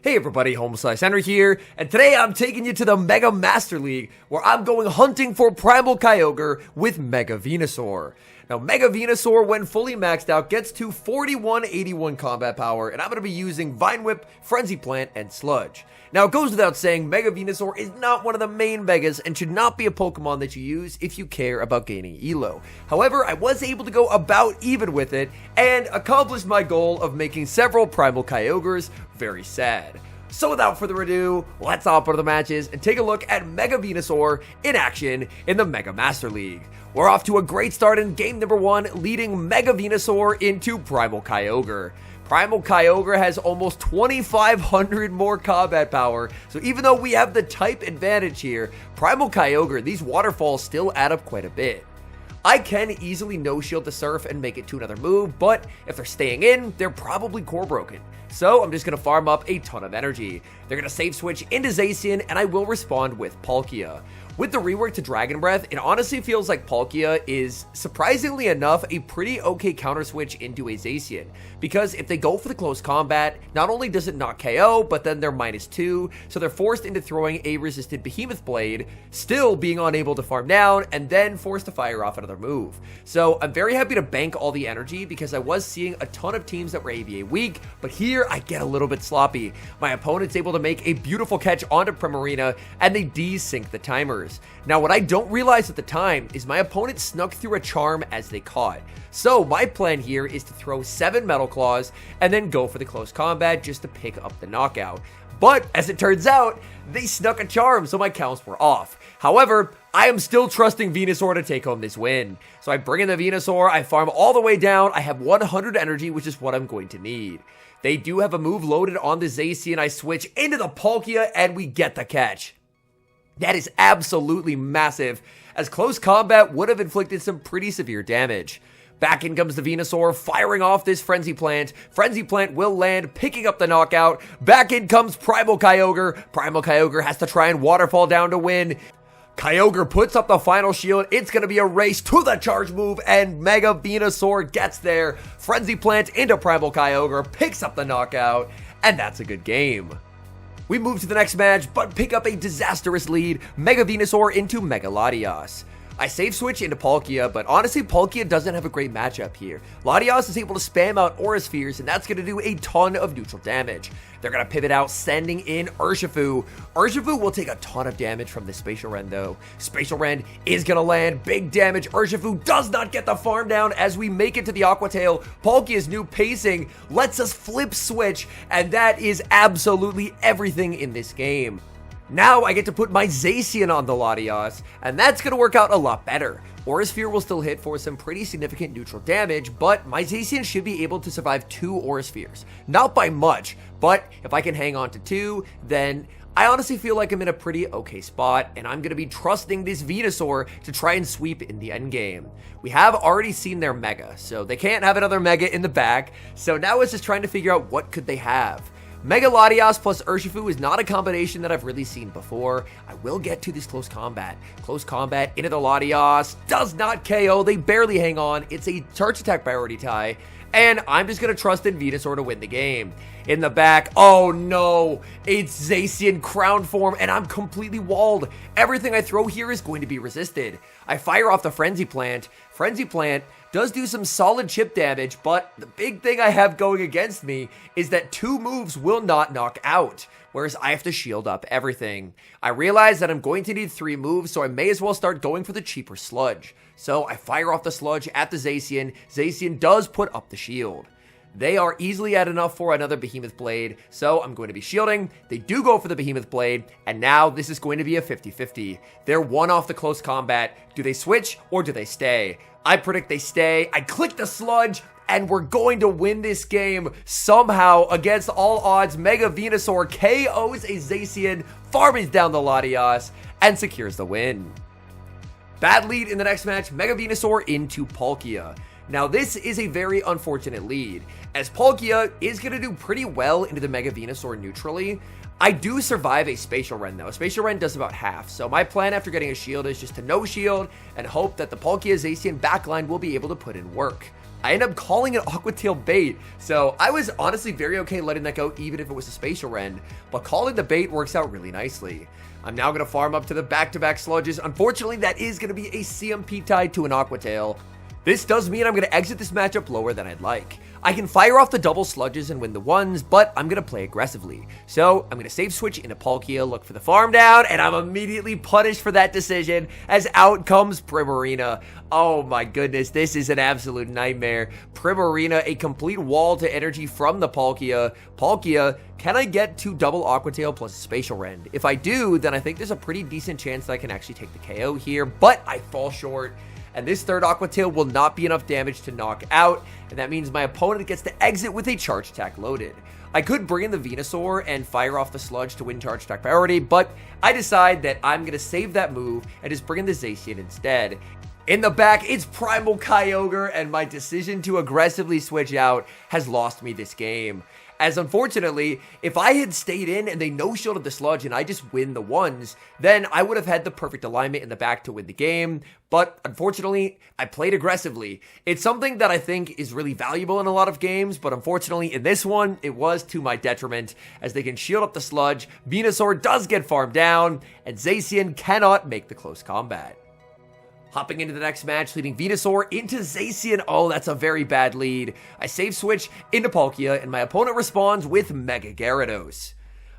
Hey everybody, HomeSliceHenry here, and today I'm taking you to the Mega Master League, where I'm going hunting for Primal Kyogre with Mega Venusaur. Now, Mega Venusaur, when fully maxed out, gets to 4181 combat power, and I'm going to be using Vine Whip, Frenzy Plant, and Sludge. Now, it goes without saying, Mega Venusaur is not one of the main Megas, and should not be a Pokemon that you use if you care about gaining Elo. However, I was able to go about even with it, and accomplish my goal of making several Primal Kyogres very sad. So without further ado, let's hop into the matches and take a look at Mega Venusaur in action in the Mega Master League. We're off to a great start in game number 1, leading Mega Venusaur into Primal Kyogre. Primal Kyogre has almost 2,500 more combat power, so even though we have the type advantage here, Primal Kyogre, these waterfalls still add up quite a bit. I can easily no-shield the Surf and make it to another move, but if they're staying in, they're probably core broken. So I'm just going to farm up a ton of energy. They're going to save switch into Zacian, and I will respond with Palkia. With the rework to Dragon Breath, it honestly feels like Palkia is, surprisingly enough, a pretty okay counter switch into a Zacian. Because if they go for the close combat, not only does it not KO, but then they're -2, so they're forced into throwing a resisted Behemoth Blade, still being unable to farm down, and then forced to fire off another move. So I'm very happy to bank all the energy, because I was seeing a ton of teams that were ABA weak, but here I get a little bit sloppy. My opponent's able to make a beautiful catch onto Primarina, and they desync the timers. Now, what I don't realize at the time is my opponent snuck through a charm as they caught. So my plan here is to throw 7 Metal Claws and then go for the close combat just to pick up the knockout. But as it turns out, they snuck a charm, so my counts were off. However, I am still trusting Venusaur to take home this win. So I bring in the Venusaur, I farm all the way down, I have 100 energy, which is what I'm going to need. They do have a move loaded on the Zacian, I switch into the Palkia, and we get the catch. That is absolutely massive, as close combat would have inflicted some pretty severe damage. Back in comes the Venusaur, firing off this Frenzy Plant. Frenzy Plant will land, picking up the knockout. Back in comes Primal Kyogre. Primal Kyogre has to try and waterfall down to win. Kyogre puts up the final shield. It's going to be a race to the charge move, and Mega Venusaur gets there. Frenzy Plant into Primal Kyogre, picks up the knockout, and that's a good game. We move to the next match, but pick up a disastrous lead, Mega Venusaur into Mega Latios. I save switch into Palkia, but honestly, Palkia doesn't have a great matchup here. Latios is able to spam out Aura Spheres, and that's going to do a ton of neutral damage. They're going to pivot out, sending in Urshifu. Urshifu will take a ton of damage from this Spatial Rend, though. Spatial Rend is going to land big damage. Urshifu does not get the farm down as we make it to the Aqua Tail. Palkia's new pacing lets us flip switch, and that is absolutely everything in this game. Now I get to put my Zacian on the Latios, and that's going to work out a lot better. Aura Sphere will still hit for some pretty significant neutral damage, but my Zacian should be able to survive 2 Aura Spheres. Not by much, but if I can hang on to 2, then I honestly feel like I'm in a pretty okay spot, and I'm going to be trusting this Venusaur to try and sweep in the endgame. We have already seen their Mega, so they can't have another Mega in the back, so now it's just trying to figure out what could they have. Mega Latios plus Urshifu is not a combination that I've really seen before. I will get to this close combat. Close combat into the Latios. Does not KO. They barely hang on. It's a charge attack priority tie. And I'm just going to trust in Venusaur to win the game. In the back, oh no, it's Zacian Crown form, and I'm completely walled. Everything I throw here is going to be resisted. I fire off the Frenzy Plant. Frenzy Plant does do some solid chip damage, but the big thing I have going against me is that 2 moves will not knock out, whereas I have to shield up everything. I realize that I'm going to need 3 moves, so I may as well start going for the cheaper Sludge. So I fire off the Sludge at the Zacian. Zacian does put up the shield. They are easily at enough for another Behemoth Blade, so I'm going to be shielding. They do go for the Behemoth Blade, and now this is going to be a 50-50. They're 1 off the close combat. Do they switch or do they stay? I predict they stay. I click the Sludge, and we're going to win this game somehow against all odds. Mega Venusaur KOs a Zacian, farms down the Latios, and secures the win. Bad lead in the next match, Mega Venusaur into Palkia. Now this is a very unfortunate lead, as Palkia is going to do pretty well into the Mega Venusaur neutrally. I do survive a Spatial Rend though. Spatial Rend does about half, so my plan after getting a shield is just to no shield and hope that the Palkia Zacian backline will be able to put in work. I end up calling it Aqua Tail bait. So I was honestly very okay letting that go even if it was a Spatial Rend, but calling the bait works out really nicely. I'm now going to farm up to the back-to-back sludges. Unfortunately, that is going to be a CMP tied to an Aqua Tail. This does mean I'm going to exit this matchup lower than I'd like. I can fire off the double sludges and win the ones, but I'm going to play aggressively. So I'm going to save switch into Palkia, look for the farm down, and I'm immediately punished for that decision as out comes Primarina. Oh my goodness, this is an absolute nightmare. Primarina, a complete wall to energy from the Palkia. Palkia, can I get 2 double Aqua Tail plus a Spatial Rend? If I do, then I think there's a pretty decent chance that I can actually take the KO here, but I fall short. And this third Aqua Tail will not be enough damage to knock out, and that means my opponent gets to exit with a charge attack loaded. I could bring in the Venusaur and fire off the sludge to win charge attack priority, but I decide that I'm going to save that move and just bring in the Zacian instead. In the back, it's Primal Kyogre, and my decision to aggressively switch out has lost me this game. As unfortunately, if I had stayed in and they no-shielded the sludge and I just win the ones, then I would have had the perfect alignment in the back to win the game. But unfortunately, I played aggressively. It's something that I think is really valuable in a lot of games, but unfortunately in this one, it was to my detriment as they can shield up the sludge, Venusaur does get farmed down, and Zacian cannot make the close combat. Hopping into the next match, leading Venusaur into Zacian. Oh, that's a very bad lead. I save switch into Palkia, and my opponent responds with Mega Gyarados.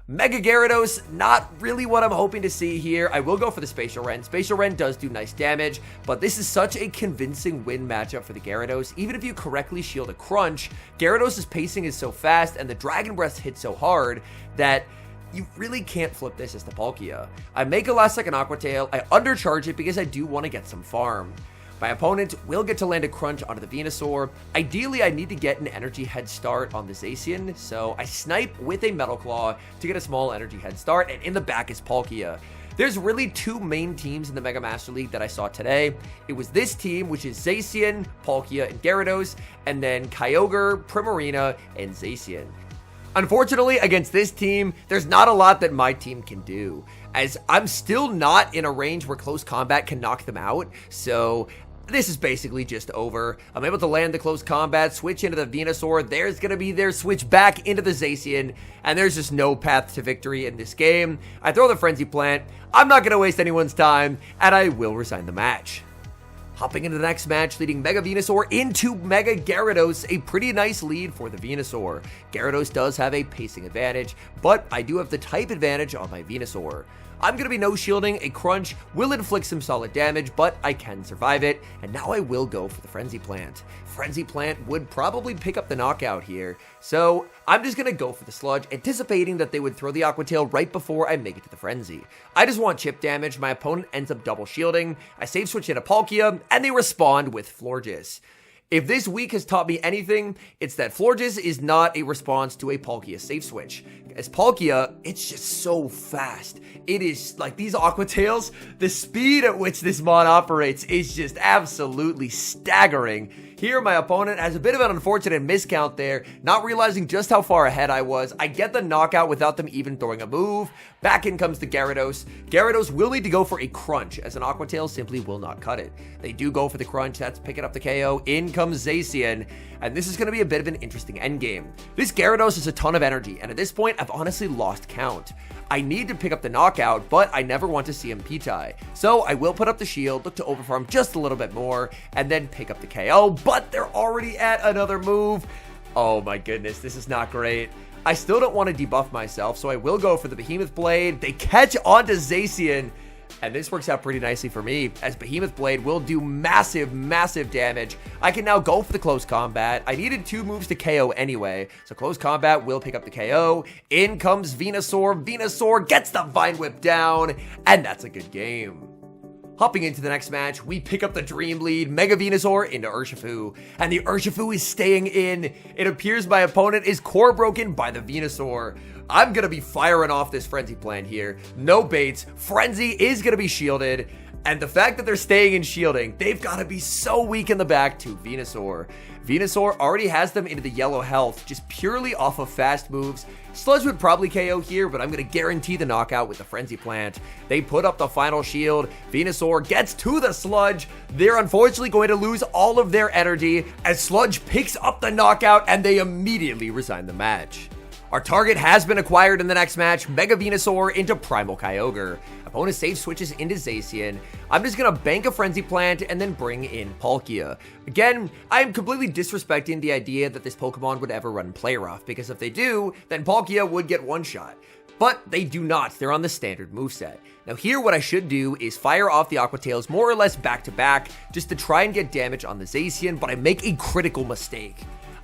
Mega Gyarados, not really what I'm hoping to see here. I will go for the Spatial Rend. Spatial Rend does do nice damage, but this is such a convincing win matchup for the Gyarados. Even if you correctly shield a Crunch, Gyarados' pacing is so fast, and the Dragon Breath hits so hard that you really can't flip this as the Palkia. I make a last second Aqua Tail, I undercharge it because I do want to get some farm. My opponent will get to land a Crunch onto the Venusaur. Ideally, I need to get an energy head start on the Zacian, so I snipe with a Metal Claw to get a small energy head start, and in the back is Palkia. There's really 2 main teams in the Mega Master League that I saw today. It was this team, which is Zacian, Palkia, and Gyarados, and then Kyogre, Primarina, and Zacian. Unfortunately, against this team, there's not a lot that my team can do, as I'm still not in a range where close combat can knock them out, so this is basically just over. I'm able to land the close combat, switch into the Venusaur, there's going to be their switch back into the Zacian, and there's just no path to victory in this game. I throw the Frenzy Plant, I'm not going to waste anyone's time, and I will resign the match. Hopping into the next match, leading Mega Venusaur into Mega Gyarados, a pretty nice lead for the Venusaur. Gyarados does have a pacing advantage, but I do have the type advantage on my Venusaur. I'm going to be no-shielding, a Crunch will inflict some solid damage, but I can survive it, and now I will go for the Frenzy Plant. Frenzy Plant would probably pick up the knockout here, so I'm just going to go for the Sludge, anticipating that they would throw the Aqua Tail right before I make it to the Frenzy. I just want chip damage, my opponent ends up double shielding, I save switch into Palkia, and they respond with Florges. If this week has taught me anything, it's that Florges is not a response to a Palkia safe switch. As Palkia, it's just so fast. It is like these Aqua Tails, the speed at which this mod operates is just absolutely staggering. Here, my opponent has a bit of an unfortunate miscount there, not realizing just how far ahead I was. I get the knockout without them even throwing a move. Back in comes the Gyarados. Gyarados will need to go for a Crunch, as an Aqua Tail simply will not cut it. They do go for the Crunch, that's picking up the KO. In comes Zacian, and this is going to be a bit of an interesting endgame. This Gyarados has a ton of energy, and at this point, I've honestly lost count. I need to pick up the knockout, but I never want to see him P-tie. So I will put up the shield, look to overfarm just a little bit more, and then pick up the KO, but they're already at another move. Oh my goodness, this is not great. I still don't want to debuff myself, so I will go for the Behemoth Blade. They catch onto Zacian, and this works out pretty nicely for me, as Behemoth Blade will do massive, massive damage. I can now go for the close combat. I needed 2 moves to KO anyway, so close combat will pick up the KO. In comes Venusaur. Venusaur gets the Vine Whip down, and that's a good game. Hopping into the next match, we pick up the Dream Lead, Mega Venusaur into Urshifu, and the Urshifu is staying in. It appears my opponent is core broken by the Venusaur. I'm going to be firing off this Frenzy Plant here. No baits. Frenzy is going to be shielded. And the fact that they're staying in shielding, they've got to be so weak in the back to Venusaur. Venusaur already has them into the yellow health, just purely off of fast moves. Sludge would probably KO here, but I'm going to guarantee the knockout with the Frenzy Plant. They put up the final shield. Venusaur gets to the Sludge. They're unfortunately going to lose all of their energy as Sludge picks up the knockout and they immediately resign the match. Our target has been acquired in the next match, Mega Venusaur into Primal Kyogre. Opponent save switches into Zacian. I'm just going to bank a Frenzy Plant and then bring in Palkia. Again, I am completely disrespecting the idea that this Pokemon would ever run Play Rough, because if they do, then Palkia would get one shot. But they do not, they're on the standard moveset. Now here what I should do is fire off the Aqua Tails more or less back to back, just to try and get damage on the Zacian, but I make a critical mistake.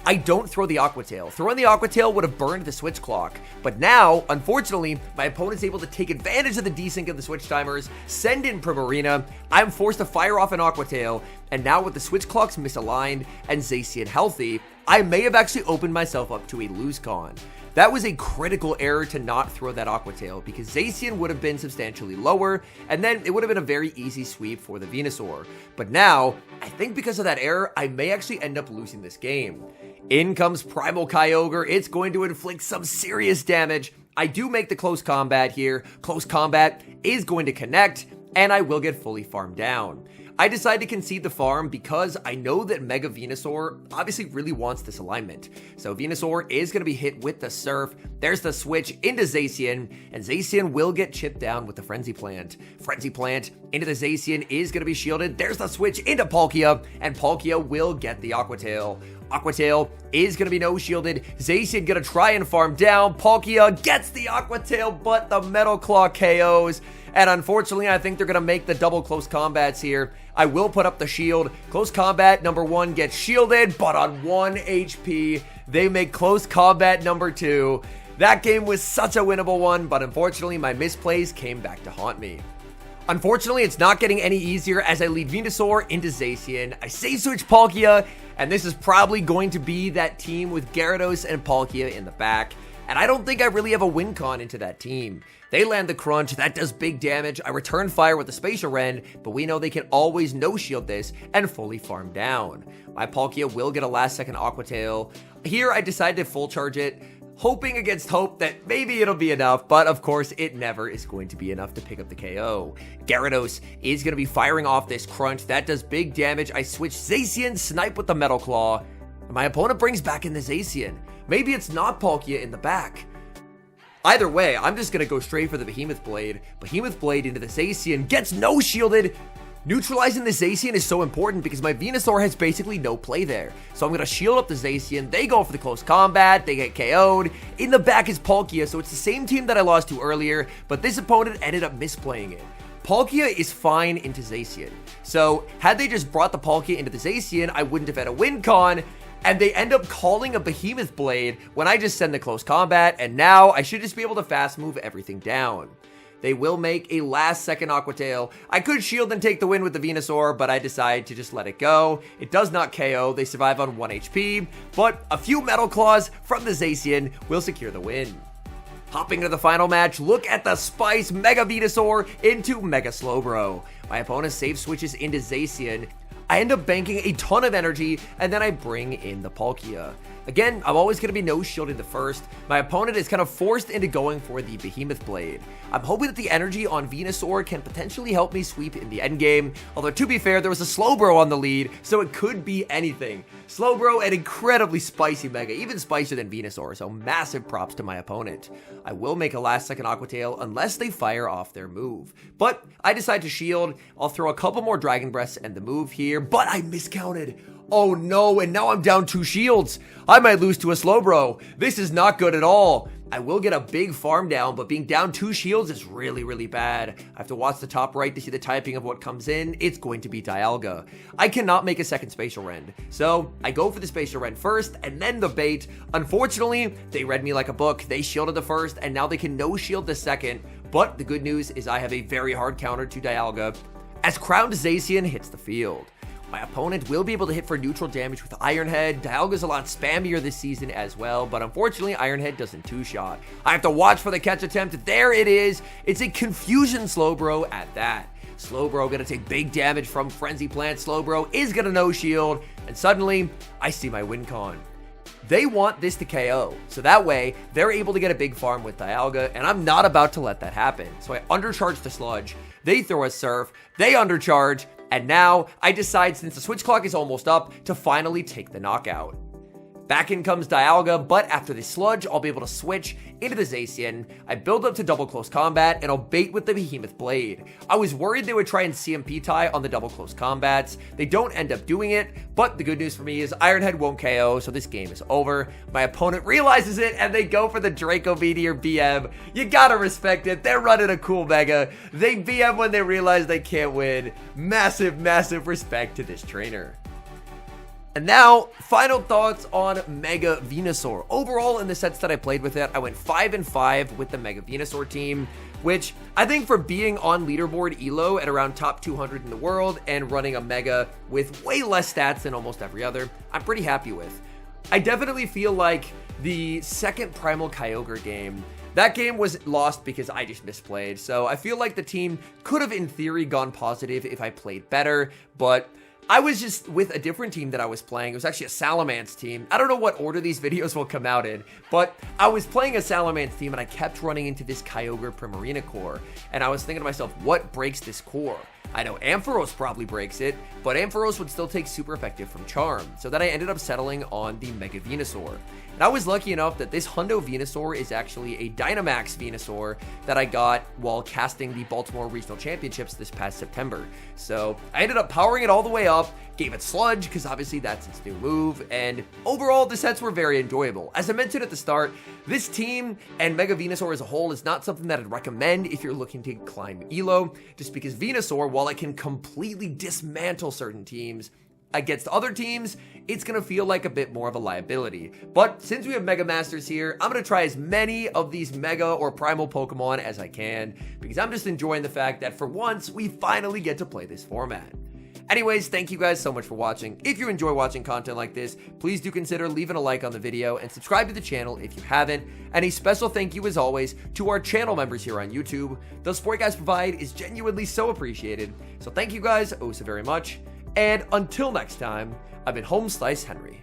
I don't throw the Aqua Tail. Throwing the Aqua Tail would have burned the switch clock. But now, unfortunately, my opponent's able to take advantage of the desync of the switch timers, send in Primarina. I'm forced to fire off an Aqua Tail, and now with the switch clocks misaligned and Zacian healthy, I may have actually opened myself up to a lose con. That was a critical error to not throw that Aqua Tail, because Zacian would have been substantially lower, and then it would have been a very easy sweep for the Venusaur. But now, I think because of that error, I may actually end up losing this game. In comes Primal Kyogre. It's going to inflict some serious damage. I do make the close combat here. Close combat is going to connect, and I will get fully farmed down. I decide to concede the farm because I know that Mega Venusaur obviously really wants this alignment. So Venusaur is going to be hit with the Surf. There's the switch into Zacian, and Zacian will get chipped down with the Frenzy Plant. Frenzy Plant into the Zacian is going to be shielded. There's the switch into Palkia, and Palkia will get the Aqua Tail. Aqua Tail is going to be no shielded. Zacian going to try and farm down. Palkia gets the Aqua Tail, but the Metal Claw KOs. And unfortunately, I think they're going to make the double close combats here. I will put up the shield. Close combat number 1 gets shielded, but on 1 HP, they make close combat number 2. That game was such a winnable one, but unfortunately, my misplays came back to haunt me. Unfortunately, it's not getting any easier as I lead Venusaur into Zacian. I save switch Palkia, and this is probably going to be that team with Gyarados and Palkia in the back. And I don't think I really have a win con into that team. They land the crunch, that does big damage. I return fire with the Spatial Rend, but we know they can always no-shield this and fully farm down. My Palkia will get a last-second Aqua Tail. Here, I decide to full charge it, hoping against hope that maybe it'll be enough, but of course, it never is going to be enough to pick up the KO. Gyarados is going to be firing off this crunch. That does big damage. I switch Zacian, snipe with the Metal Claw. My opponent brings back in the Zacian. Maybe it's not Palkia in the back. Either way, I'm just going to go straight for the Behemoth Blade. Behemoth Blade into the Zacian, gets no shielded. Neutralizing the Zacian is so important because my Venusaur has basically no play there. So I'm going to shield up the Zacian. They go for the close combat. They get KO'd. In the back is Palkia, so it's the same team that I lost to earlier, but this opponent ended up misplaying it. Palkia is fine into Zacian. So had they just brought the Palkia into the Zacian, I wouldn't have had a win con. And they end up calling a Behemoth Blade when I just send the close combat, and now I should just be able to fast move everything down. They will make a last second Aqua Tail. I could shield and take the win with the Venusaur, but I decide to just let it go. It does not KO, they survive on 1 HP, but a few Metal Claws from the Zacian will secure the win. Hopping into the final match, look at the spice, Mega Venusaur into Mega Slowbro. My opponent save switches into Zacian. I end up banking a ton of energy, and then I bring in the Palkia. Again, I'm always going to be no-shielded the first. My opponent is kind of forced into going for the Behemoth Blade. I'm hoping that the energy on Venusaur can potentially help me sweep in the endgame. Although, to be fair, there was a Slowbro on the lead, so it could be anything. Slowbro, an incredibly spicy Mega, even spicier than Venusaur, so massive props to my opponent. I will make a last-second Aqua Tail unless they fire off their move. But I decide to shield. I'll throw a couple more Dragon Breaths and the move here, but I miscounted. Oh no, and now I'm down 2 shields. I might lose to a Slowbro. This is not good at all. I will get a big farm down, but being down 2 shields is really, really bad. I have to watch the top right to see the typing of what comes in. It's going to be Dialga. I cannot make a second Spatial Rend, so I go for the Spatial Rend first, and then the bait. Unfortunately, they read me like a book. They shielded the first, and now they can no-shield the second, but the good news is I have a very hard counter to Dialga as Crowned Zacian hits the field. My opponent will be able to hit for neutral damage with Iron Head. Dialga's a lot spammier this season as well, but unfortunately, Iron Head doesn't two-shot. I have to watch for the catch attempt. There it is. It's a Confusion Slowbro at that. Slowbro gonna take big damage from Frenzy Plant. Slowbro is gonna no shield, and suddenly I see my win con. They want this to KO, so that way they're able to get a big farm with Dialga, and I'm not about to let that happen. So I undercharge the Sludge, they throw a Surf, they undercharge, and now I decide, since the switch clock is almost up, to finally take the knockout. Back in comes Dialga, but after the Sludge, I'll be able to switch into the Zacian. I build up to double close combat, and I'll bait with the Behemoth Blade. I was worried they would try and CMP tie on the double close combats. They don't end up doing it, but the good news for me is Ironhead won't KO, so this game is over. My opponent realizes it, and they go for the Draco Meteor BM. You gotta respect it. They're running a cool Mega. They BM when they realize they can't win. Massive, massive respect to this trainer. And now, final thoughts on Mega Venusaur. Overall, in the sets that I played with it, I went 5-5 with the Mega Venusaur team, which I think for being on leaderboard ELO at around top 200 in the world and running a Mega with way less stats than almost every other, I'm pretty happy with. I definitely feel like the second Primal Kyogre game, that game was lost because I just misplayed. So I feel like the team could have, in theory, gone positive if I played better, but I was just with a different team that I was playing. It was actually a Salamence team. I don't know what order these videos will come out in, but I was playing a Salamence team and I kept running into this Kyogre Primarina core. And I was thinking to myself, what breaks this core? I know Ampharos probably breaks it, but Ampharos would still take super effective from Charm. So then I ended up settling on the Mega Venusaur. And I was lucky enough that this Hundo Venusaur is actually a Dynamax Venusaur that I got while casting the Baltimore Regional Championships this past September. So I ended up powering it all the way up, gave it Sludge, because obviously that's its new move, and overall the sets were very enjoyable. As I mentioned at the start, this team and Mega Venusaur as a whole is not something that I'd recommend if you're looking to climb ELO, just because Venusaur, while it can completely dismantle certain teams, against other teams, it's going to feel like a bit more of a liability. But since we have Mega Masters here, I'm going to try as many of these Mega or Primal Pokemon as I can, because I'm just enjoying the fact that for once, we finally get to play this format. Anyways, thank you guys so much for watching. If you enjoy watching content like this, please do consider leaving a like on the video and subscribe to the channel if you haven't. And a special thank you as always to our channel members here on YouTube. The support you guys provide is genuinely so appreciated. So thank you guys oh so very much. And until next time, I've been HomeSliceHenry.